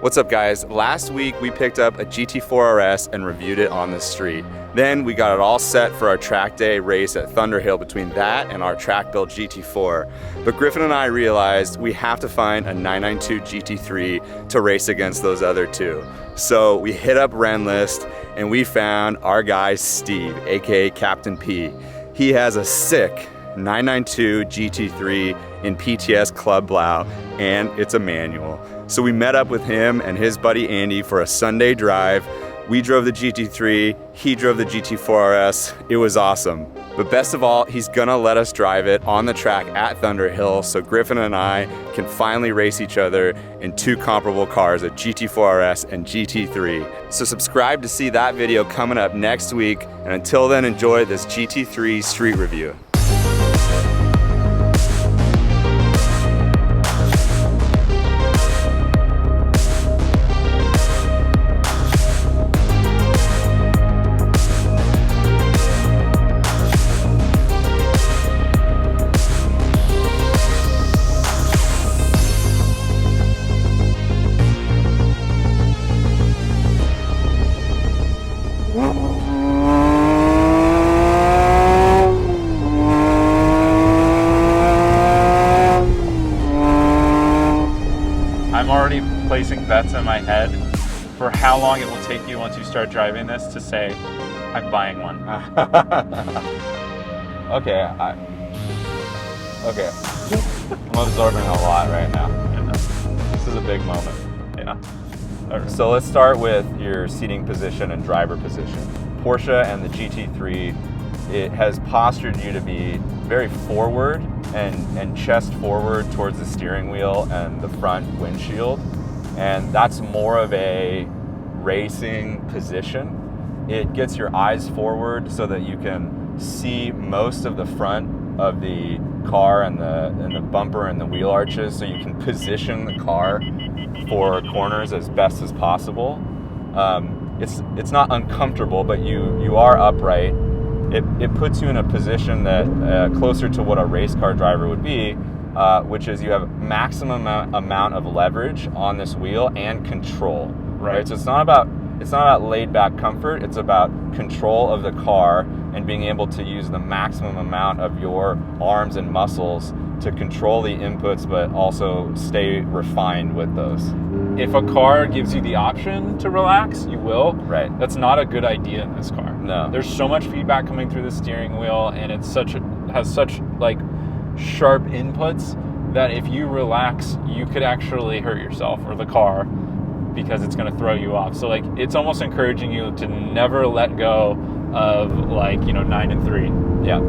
What's up guys? Last week we picked up a GT4 RS and reviewed it on the street. Then we got it all set for our track day race at Thunderhill between that and our track built GT4. But Griffin and I realized we have to find a 992 GT3 to race against those other two. So we hit up Rennlist and we found our guy Steve, aka Captain P. He has a sick 992 GT3 in PTS Club Blau, and it's a manual. So we met up with him and his buddy Andy for a Sunday drive. We drove the GT3, he drove the GT4 RS. It was awesome. But best of all, he's gonna let us drive it on the track at Thunderhill so Griffin and I can finally race each other in two comparable cars, a GT4 RS and GT3. So subscribe to see that video coming up next week, and until then, enjoy this GT3 street review. I'm already placing bets in my head for how long it will take you once you start driving this to say, I'm buying one. Okay, I'm absorbing a lot right now. This is a big moment. Yeah. So let's start with your seating position and driver position. Porsche and the GT3, it has postured you to be very forward and chest forward towards the steering wheel and the front windshield. And that's more of a racing position. It gets your eyes forward so that you can see most of the front of the car and the bumper and the wheel arches, so you can position the car for corners as best as possible. It's not uncomfortable, but you are upright. It puts you in a position that closer to what a race car driver would be, which is you have maximum amount of leverage on this wheel and control. Right. So it's not about laid back comfort. It's about control of the car and being able to use the maximum amount of your arms and muscles to control the inputs, but also stay refined with those. If a car gives you the option to relax, you will. Right. That's not a good idea in this car. No. There's so much feedback coming through the steering wheel, and it's has such like sharp inputs that if you relax, you could actually hurt yourself or the car, because it's going to throw you off. So like, it's almost encouraging you to never let go of 9 and 3. Yeah.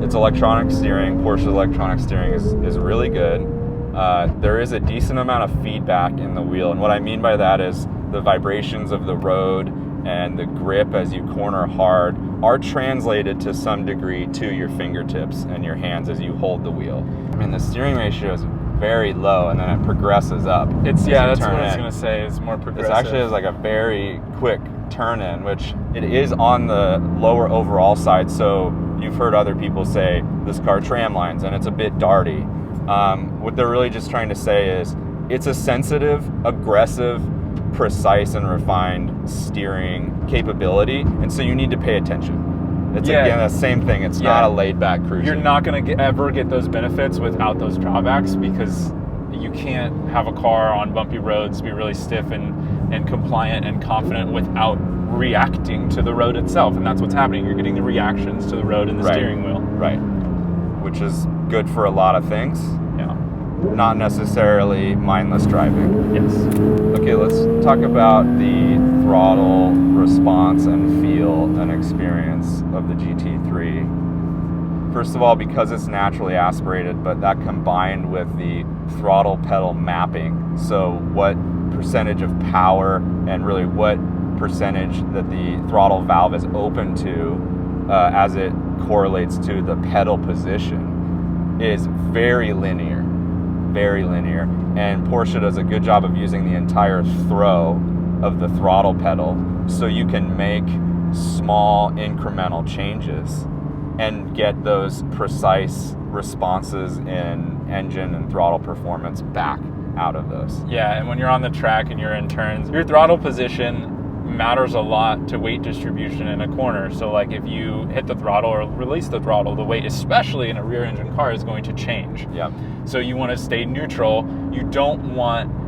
It's electronic steering. Porsche's electronic steering is really good. There is a decent amount of feedback in the wheel, and what I mean by that is the vibrations of the road and the grip as you corner hard are translated to some degree to your fingertips and your hands as you hold the wheel. I mean, the steering ratio is very low, and then it progresses up. That's what I was going to say. It's more progressive. It actually is like a very quick turn in, which it is on the lower overall side. So you've heard other people say this car tram lines, and it's a bit darty. What they're really just trying to say is it's a sensitive, aggressive, precise, and refined steering capability, and so you need to pay attention. It's again the same thing. It's not a laid-back cruising. You're not going to ever get those benefits without those drawbacks, because you can't have a car on bumpy roads be really stiff and compliant and confident without reacting to the road itself, and that's what's happening. You're getting the reactions to the road and the steering wheel. Right. Which is good for a lot of things. Yeah. Not necessarily mindless driving. Yes. Okay, let's talk about the throttle response and feel and experience of the GT3. First of all, because it's naturally aspirated, but that combined with the throttle pedal mapping, so what percentage of power and really what percentage that the throttle valve is open to as it correlates to the pedal position is very linear. And Porsche does a good job of using the entire throw of the throttle pedal, so you can make small incremental changes and get those precise responses in engine and throttle performance back. out of those. Yeah, and when you're on the track and you're in turns, your throttle position matters a lot to weight distribution in a corner. So like if you hit the throttle or release the throttle, the weight, especially in a rear engine car, is going to change. Yeah. So you want to stay neutral. You don't want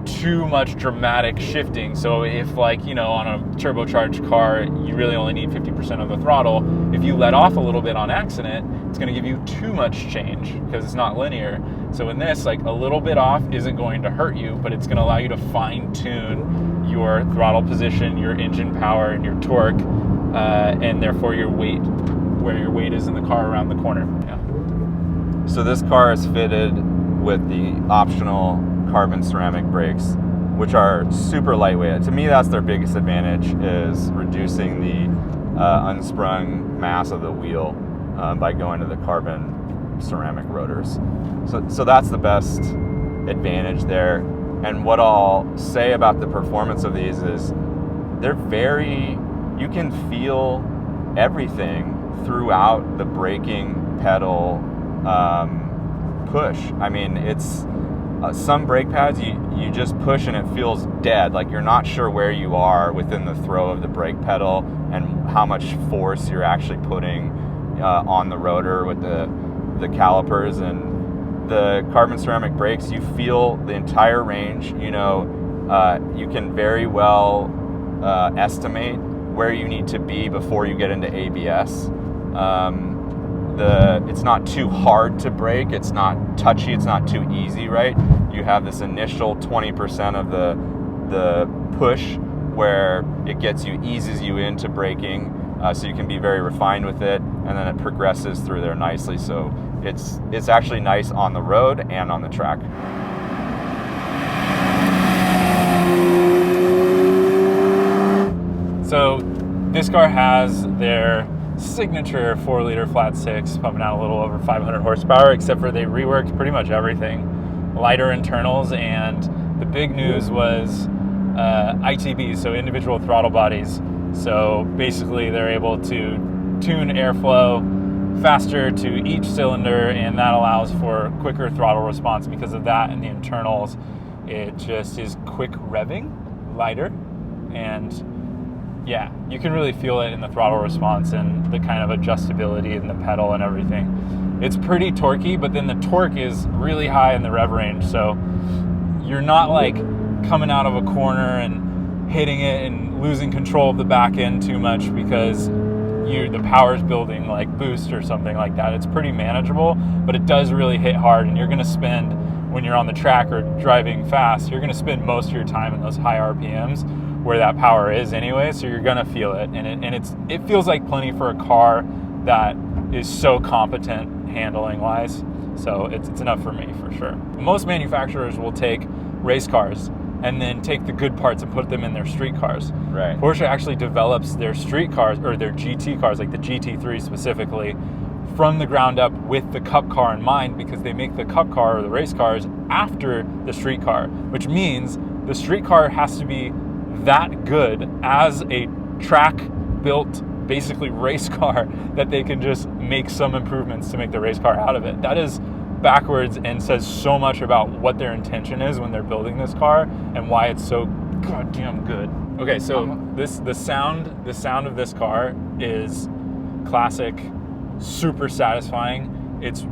too much dramatic shifting. So if, like, you know, on a turbocharged car, you really only need 50% of the throttle, if you let off a little bit on accident, it's going to give you too much change because it's not linear. So in this, like, a little bit off isn't going to hurt you, but it's going to allow you to fine tune your throttle position, your engine power, and your torque, and therefore your weight, where your weight is in the car around the corner. Yeah. So this car is fitted with the optional carbon ceramic brakes, which are super lightweight. To me, that's their biggest advantage, is reducing the unsprung mass of the wheel by going to the carbon ceramic rotors. So that's the best advantage there. And what I'll say about the performance of these is they're you can feel everything throughout the braking pedal push. I mean, it's some brake pads you just push and it feels dead, like you're not sure where you are within the throw of the brake pedal and how much force you're actually putting on the rotor with the calipers. And the carbon ceramic brakes, you feel the entire range. You know, you can very well estimate where you need to be before you get into ABS. It's not too hard to brake, it's not touchy, it's not too easy, right? You have this initial 20% of the push where it eases you into braking, so you can be very refined with it, and then it progresses through there nicely. So it's actually nice on the road and on the track. So this car has their signature 4-liter flat six, pumping out a little over 500 horsepower, except for they reworked pretty much everything. Lighter internals, and the big news was ITBs, so individual throttle bodies. So basically they're able to tune airflow faster to each cylinder, and that allows for quicker throttle response. Because of that and the internals, it just is quick revving, lighter, and yeah, you can really feel it in the throttle response and the kind of adjustability in the pedal and everything. It's pretty torquey, but then the torque is really high in the rev range, so you're not like coming out of a corner and hitting it and losing control of the back end too much because the power's building like boost or something like that. It's pretty manageable, but it does really hit hard, and you're going to spend, when you're on the track or driving fast, you're going to spend most of your time in those high RPMs where that power is anyway, so you're gonna feel it, and it feels like plenty for a car that is so competent handling wise. So it's enough for me for sure. Most manufacturers will take race cars and then take the good parts and put them in their street cars. Right. Porsche actually develops their street cars, or their GT cars, like the GT3 specifically, from the ground up with the cup car in mind, because they make the cup car or the race cars after the street car, which means the street car has to be that good as a track built basically race car that they can just make some improvements to make the race car out of it. That is backwards and says so much about what their intention is when they're building this car and why it's so goddamn good. Okay, so the sound of this car is classic, super satisfying. It's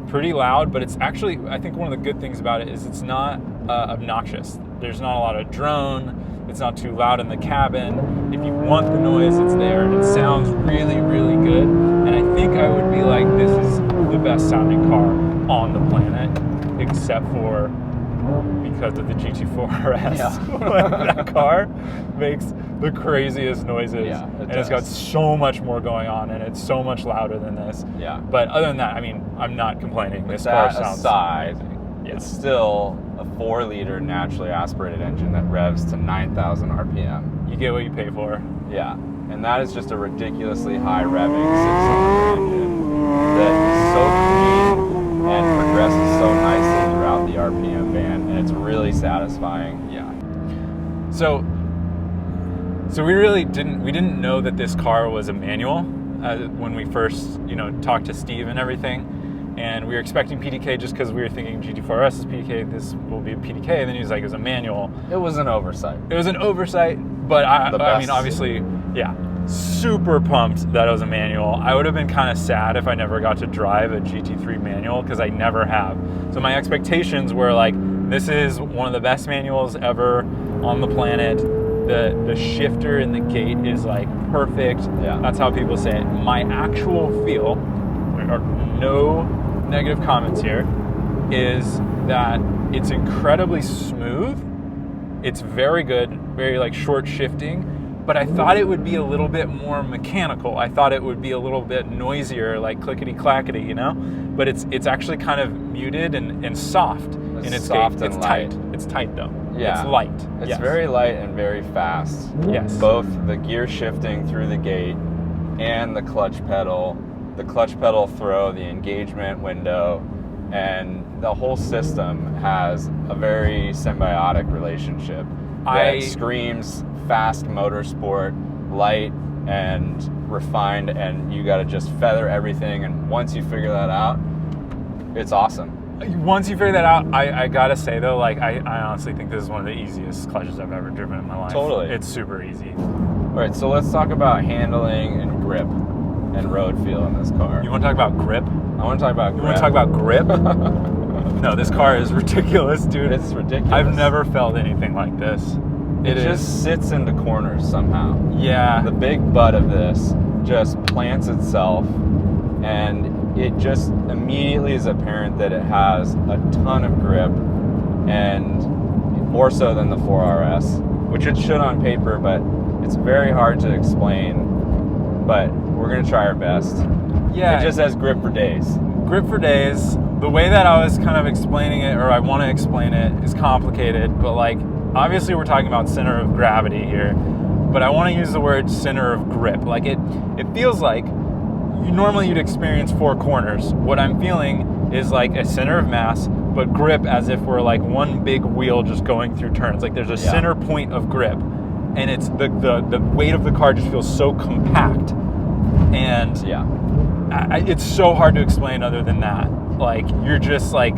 pretty loud, but it's actually, I think one of the good things about it is it's not obnoxious. There's not a lot of drone. It's not too loud in the cabin. If you want the noise, it's there. It sounds really, really good. And I think I would be like, this is the best sounding car on the planet, except for because of the GT4 RS. Yeah. Like, that car makes the craziest noises. Yeah, and it's got so much more going on, and it's so much louder than this. Yeah. But other than that, I mean, I'm not complaining. This car sounds amazing. Yeah. It's still a 4-liter naturally aspirated engine that revs to 9,000 RPM. You get what you pay for. Yeah, and that is just a ridiculously high revving 6-cylinder engine that is so clean and progresses so nicely throughout the RPM band, and it's really satisfying. Yeah. So we really didn't know that this car was a manual when we first talked to Steve and everything. And we were expecting PDK just because we were thinking GT4RS is PDK, this will be a PDK. And then he was like, it was a manual. It was an oversight. It was an oversight, but I mean, obviously, yeah, super pumped that it was a manual. I would have been kind of sad if I never got to drive a GT3 manual because I never have. So my expectations were like, this is one of the best manuals ever on the planet. The shifter in the gate is like perfect. Yeah. That's how people say it. My actual feel, or no negative comments here, is that it's incredibly smooth. It's very good, very like short shifting, but I thought it would be a little bit more mechanical. I thought it would be a little bit noisier, like clickety clackety, you know? But it's actually kind of muted and soft in its soft gait. and It's light. tight. It's tight though. Yeah. It's light. It's Yes. very light and very fast. Yes. Both the gear shifting through the gate and the clutch pedal throw, the engagement window, and the whole system has a very symbiotic relationship that screams fast motorsport, light and refined, and you got to just feather everything. And once you figure that out, it's awesome. Once you figure that out, I gotta say though, like I honestly think this is one of the easiest clutches I've ever driven in my life. Totally. It's super easy. All right, so let's talk about handling and grip and road feel in this car. You want to talk about grip? I want to talk about grip. You want to talk about grip? No, this car is ridiculous, dude. It's ridiculous. I've never felt anything like this. It just sits into corners somehow. Yeah. The big butt of this just plants itself, and it just immediately is apparent that it has a ton of grip, and more so than the 4RS, which it should on paper, but it's very hard to explain. But we're gonna try our best. Yeah. It just has grip for days. Grip for days. The way that I was kind of explaining it, or I want to explain it, is complicated, but like, obviously we're talking about center of gravity here, but I want to use the word center of grip. Like it feels like you'd experience four corners. What I'm feeling is like a center of mass, but grip as if we're like one big wheel just going through turns. Like there's a center point of grip, and it's the weight of the car just feels so compact, and it's so hard to explain other than that. Like you're just like,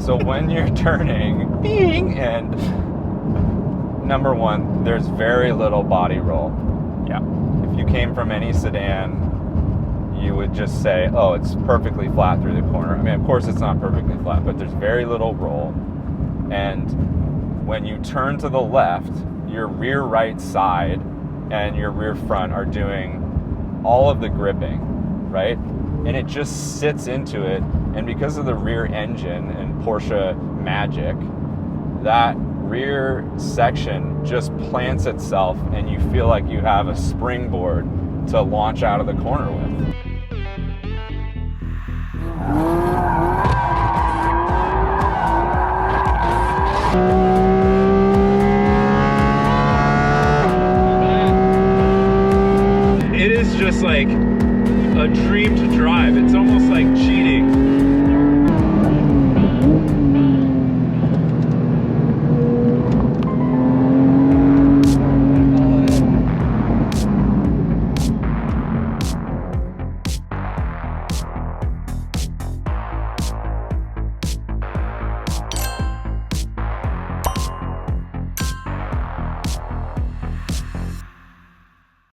so when you're turning, and number one, there's very little body roll. Yeah. If you came from any sedan, you would just say, oh, it's perfectly flat through the corner. I mean, of course it's not perfectly flat, but there's very little roll. And when you turn to the left, your rear right side and your rear front are doing all of the gripping, right? And it just sits into it. And because of the rear engine and Porsche magic, that rear section just plants itself, and you feel like you have a springboard to launch out of the corner with.